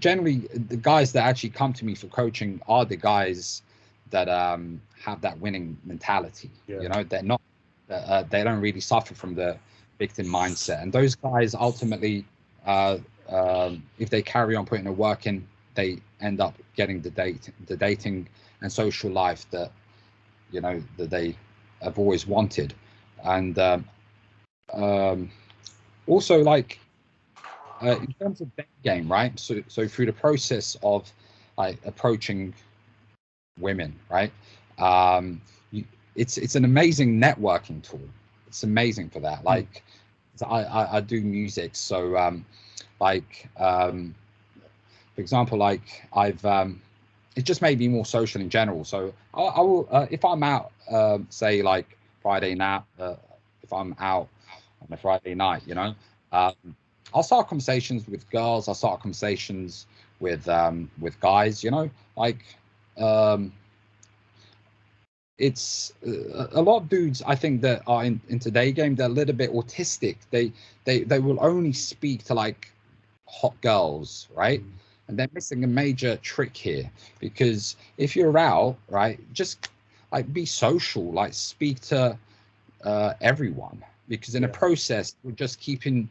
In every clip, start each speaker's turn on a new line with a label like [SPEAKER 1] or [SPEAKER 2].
[SPEAKER 1] generally the guys that actually come to me for coaching are the guys that have that winning mentality. You know, they're not, they don't really suffer from the victim mindset, and those guys ultimately, if they carry on putting the work in, they end up getting the dating and social life that, you know, that they have always wanted. And also, like, in terms of Daygame, right? So through the process of like approaching women, right? It's an amazing networking tool. It's amazing for that. Like, I do music, so like, for example, like I've it just made me more social in general. So I will, if I'm out, say like Friday night, if I'm out on a Friday night, you know, I'll start conversations with girls. I'll start conversations with guys. You know, like it's a lot of dudes, I think, that are into Daygame, they're a little bit autistic. They will only speak to like hot girls, right? And they're missing a major trick here, because if you're out, right, just like be social, like speak to everyone, because in a process you're just keeping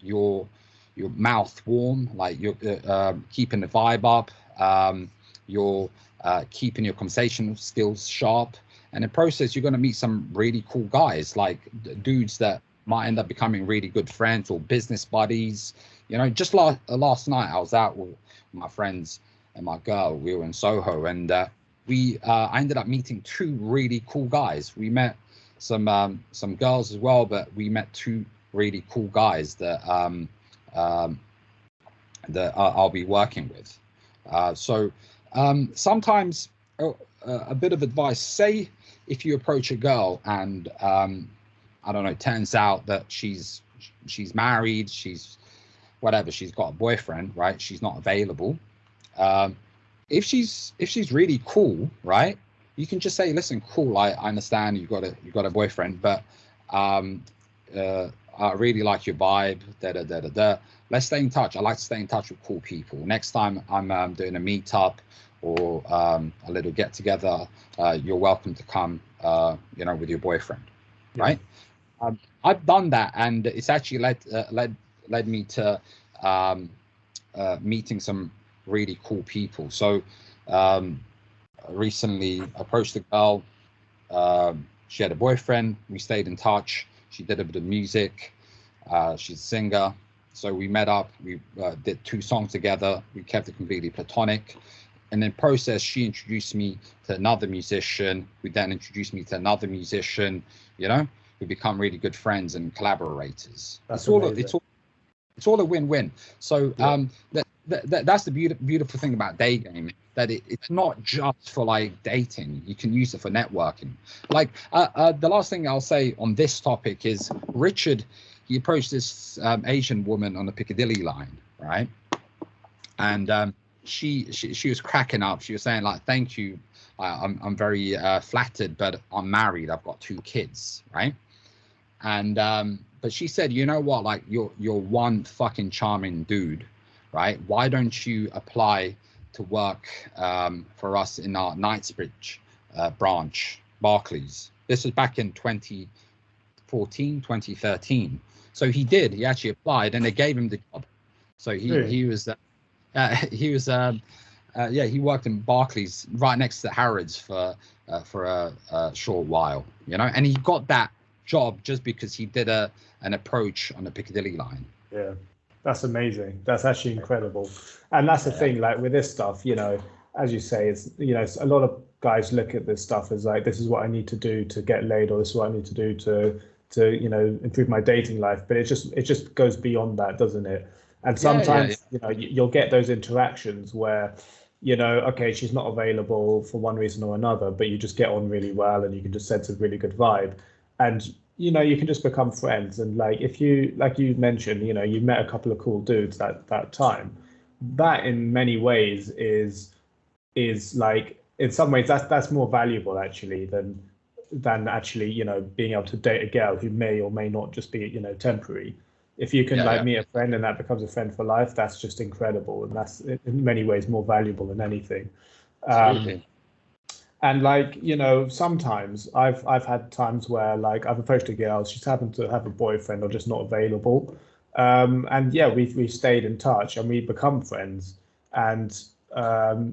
[SPEAKER 1] your mouth warm, like you're keeping the vibe up, you're keeping your conversational skills sharp, and in process you're going to meet some really cool guys, like dudes that might end up becoming really good friends or business buddies. You know, just last night I was out with my friends and my girl. We were in Soho, and I ended up meeting two really cool guys. We met some girls as well, but we met two really cool guys that that I'll be working with. So sometimes a bit of advice: say if you approach a girl and I don't know, it turns out that she's married, she's whatever, she's got a boyfriend, right? She's not available. If she's really cool, right? You can just say, listen, cool, I understand you've got a boyfriend, but I really like your vibe. Let's stay in touch. I like to stay in touch with cool people. Next time I'm doing a meetup or a little get together, you're welcome to come, you know, with your boyfriend, right? I've done that, and it's actually led me to meeting some really cool people. So recently approached a girl. She had a boyfriend. We stayed in touch. She did a bit of music. She's a singer. So we met up. We did 2 songs together. We kept it completely platonic. And in process, she introduced me to another musician, who then introduced me to another musician. You know, we become really good friends and collaborators. It's all a win-win. So that's the beautiful thing about Daygame, that it's not just for like dating. You can use it for networking. Like the last thing I'll say on this topic is Richard, he approached this Asian woman on the Piccadilly line, right? And she was cracking up. She was saying like, thank you, I'm very flattered, but I'm married, I've got 2 kids, right? And but she said, you know what, like you're one fucking charming dude, right? Why don't you apply to work for us in our Knightsbridge branch, Barclays? This was back in 2014, 2013. So he did. He actually applied, and they gave him the job. So he was he worked in Barclays right next to Harrods for a short while, you know, and he got that job just because he did an approach on the Piccadilly line.
[SPEAKER 2] Yeah, that's amazing. That's actually incredible. And that's the thing, like with this stuff, you know, as you say, it's, you know, a lot of guys look at this stuff as like, this is what I need to do to get laid, or this is what I need to do to you know, improve my dating life. But it just goes beyond that, doesn't it? And sometimes you know, you'll get those interactions where, you know, okay, she's not available for one reason or another, but you just get on really well and you can just sense a really good vibe, and you know, you can just become friends. And like, if you, like you mentioned, you know, you met a couple of cool dudes that time, that in many ways is like, in some ways that's more valuable actually than actually, you know, being able to date a girl who may or may not just be, you know, temporary. If you can like meet a friend and that becomes a friend for life, that's just incredible, and that's in many ways more valuable than anything. And like, you know, sometimes I've had times where like I've approached a girl, she's happened to have a boyfriend or just not available. And yeah, we've stayed in touch and we become friends. And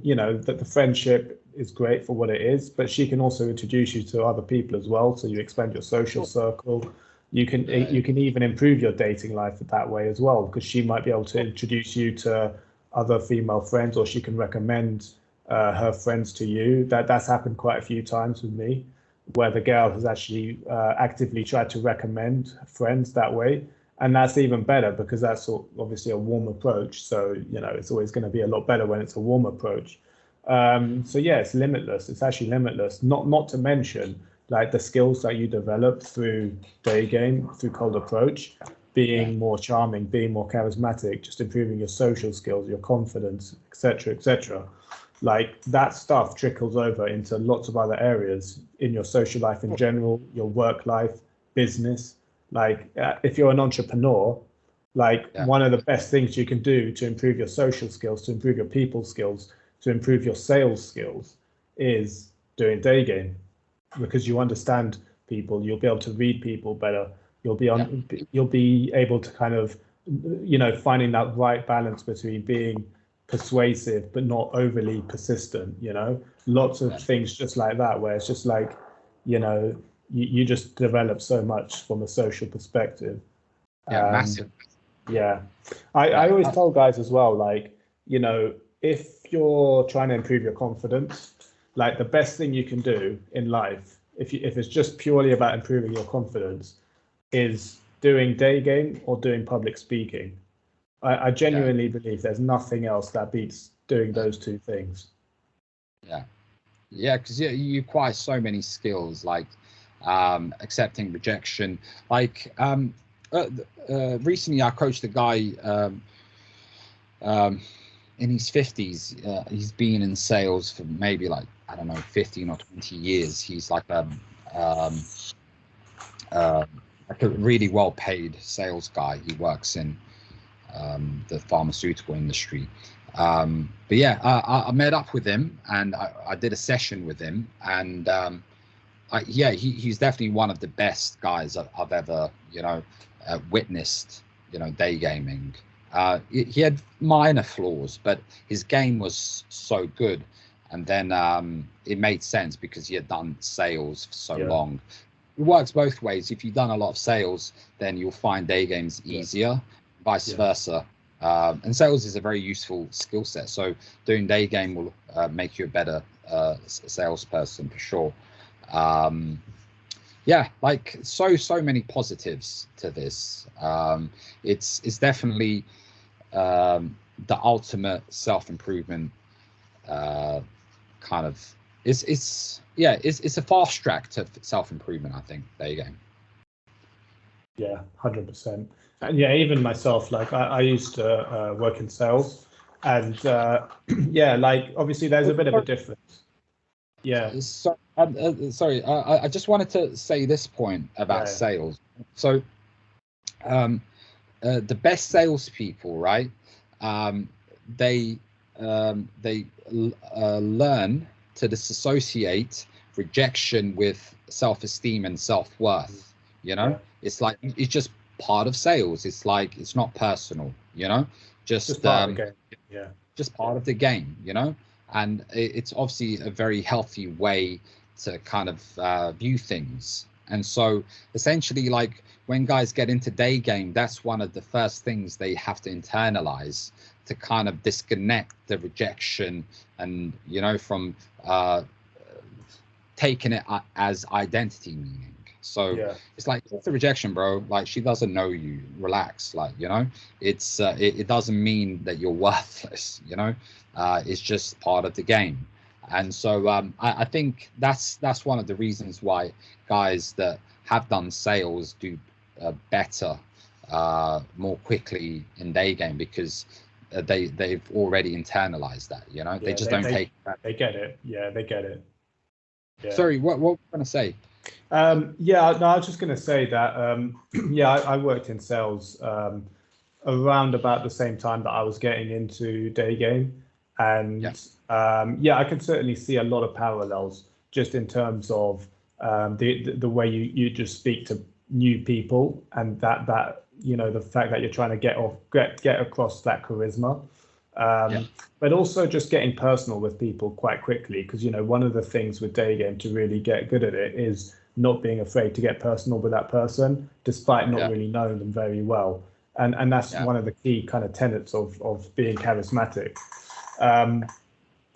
[SPEAKER 2] you know, that the friendship is great for what it is, but she can also introduce you to other people as well. So you expand your social circle. You can even improve your dating life that way as well, because she might be able to introduce you to other female friends, or she can recommend her friends to you. That's happened quite a few times with me, where the girl has actually actively tried to recommend friends that way. And that's even better because that's obviously a warm approach. So, you know, it's always going to be a lot better when it's a warm approach. So yeah, it's limitless. It's actually limitless. Not to mention like the skills that you develop through Daygame, through cold approach, being more charming, being more charismatic, just improving your social skills, your confidence, etc., etc. Like that stuff trickles over into lots of other areas in your social life in general, your work life, business. Like if you're an entrepreneur, like one of the best things you can do to improve your social skills, to improve your people skills, to improve your sales skills is doing Daygame, because you understand people, you'll be able to read people better, you'll be able to kind of, you know, finding that right balance between being persuasive but not overly persistent, you know, lots of things just like that, where it's just like, you know, you just develop so much from a social perspective.
[SPEAKER 1] Massive.
[SPEAKER 2] I always tell guys as well, like, you know, if you're trying to improve your confidence, like the best thing you can do in life, if it's just purely about improving your confidence, is doing Daygame or doing public speaking. I genuinely believe there's nothing else that beats doing those two things.
[SPEAKER 1] Because you acquire so many skills, like accepting rejection. Like recently I coached a guy in his 50s. He's been in sales for maybe like, I don't know, 15 or 20 years. He's like a really well-paid sales guy. He works in the pharmaceutical industry. But yeah, I met up with him and I did a session with him, and he's definitely one of the best guys I've ever, you know, witnessed, you know, day gaming. He had minor flaws, but his game was so good. And then it made sense because he had done sales for so long. It works both ways. If you've done a lot of sales, then you'll find day games easier, vice versa. And sales is a very useful skill set. So doing day game will make you a better salesperson for sure. Like so many positives to this. It's definitely the ultimate self-improvement kind of. It's a fast track to self-improvement, I think. There you go.
[SPEAKER 2] Yeah, 100%. And yeah, even myself, like I used to work in sales, and like obviously there's a bit of a difference.
[SPEAKER 1] So, sorry, I just wanted to say this point about sales. So, the best salespeople, right? They learn to disassociate rejection with self-esteem and self-worth. You know, it's like it's just part of sales. It's like it's not personal. You know, just part of the game. Just part of the game. You know. And it's obviously a very healthy way to kind of view things. And so essentially, like when guys get into day game, that's one of the first things they have to internalize to kind of disconnect the rejection and, you know, from taking it as identity meaning. So it's like, it's a rejection, bro. Like, she doesn't know you. Relax. Like, you know, it's it doesn't mean that you're worthless, you know. It's just part of the game. And so I think that's one of the reasons why guys that have done sales do better more quickly in day game, because they've already internalized that, you know. They just don't take that.
[SPEAKER 2] They get it. Yeah, they get it.
[SPEAKER 1] Sorry, what were you going to say?
[SPEAKER 2] Yeah, no, I was just going to say that, yeah, I worked in sales around about the same time that I was getting into day game.
[SPEAKER 1] Yeah,
[SPEAKER 2] And yeah, I can certainly see a lot of parallels just in terms of the way you just speak to new people, and that the fact that you're trying to get across that charisma.
[SPEAKER 1] yeah,
[SPEAKER 2] But also just getting personal with people quite quickly, because one of the things with day game to really get good at it is not being afraid to get personal with that person, despite not
[SPEAKER 1] yeah,
[SPEAKER 2] really knowing them very well. And that's
[SPEAKER 1] yeah,
[SPEAKER 2] one of the key kind of tenets of being charismatic. Um,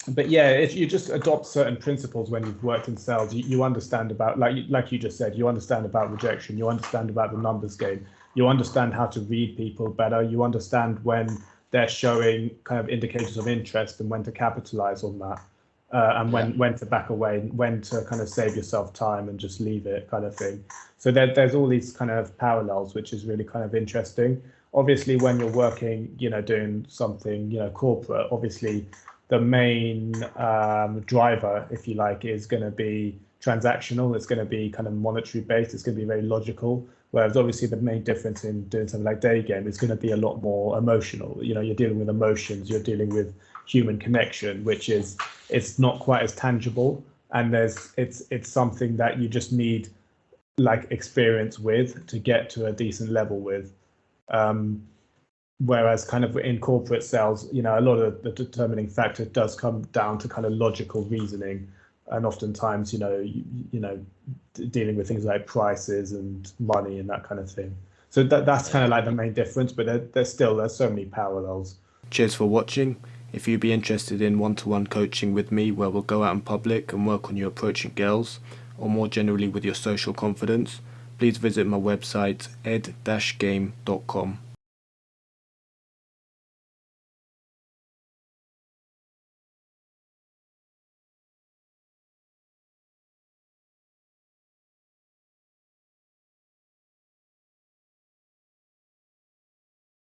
[SPEAKER 2] but yeah, if you just adopt certain principles when you've worked in sales, you understand about, like you just said, you understand about rejection, you understand about the numbers game, you understand how to read people better, you understand when they're showing kind of indicators of interest and when to capitalize on that, and
[SPEAKER 1] yeah,
[SPEAKER 2] when to back away, when to kind of save yourself time and just leave it, kind of thing. So there's all these kind of parallels, which is really kind of interesting. Obviously, when you're working, doing something, corporate, obviously the main driver, if you like, is going to be transactional. It's going to be kind of monetary based. It's going to be very logical. Whereas obviously the main difference in doing something like day game is going to be a lot more emotional. You're dealing with emotions. You're dealing with human connection, which is, it's not quite as tangible, and it's something that you just need like experience with to get to a decent level with. Um, Whereas kind of in corporate sales, a lot of the determining factor does come down to kind of logical reasoning, and oftentimes, dealing with things like prices and money and that kind of thing. So that's kind
[SPEAKER 1] yeah.
[SPEAKER 2] of like the main difference, but there's so many parallels.
[SPEAKER 3] Cheers for watching. If you'd be interested in one-to-one coaching with me where we'll go out in public and work on your approaching girls, or more generally with your social confidence, please visit my website ed-game.com.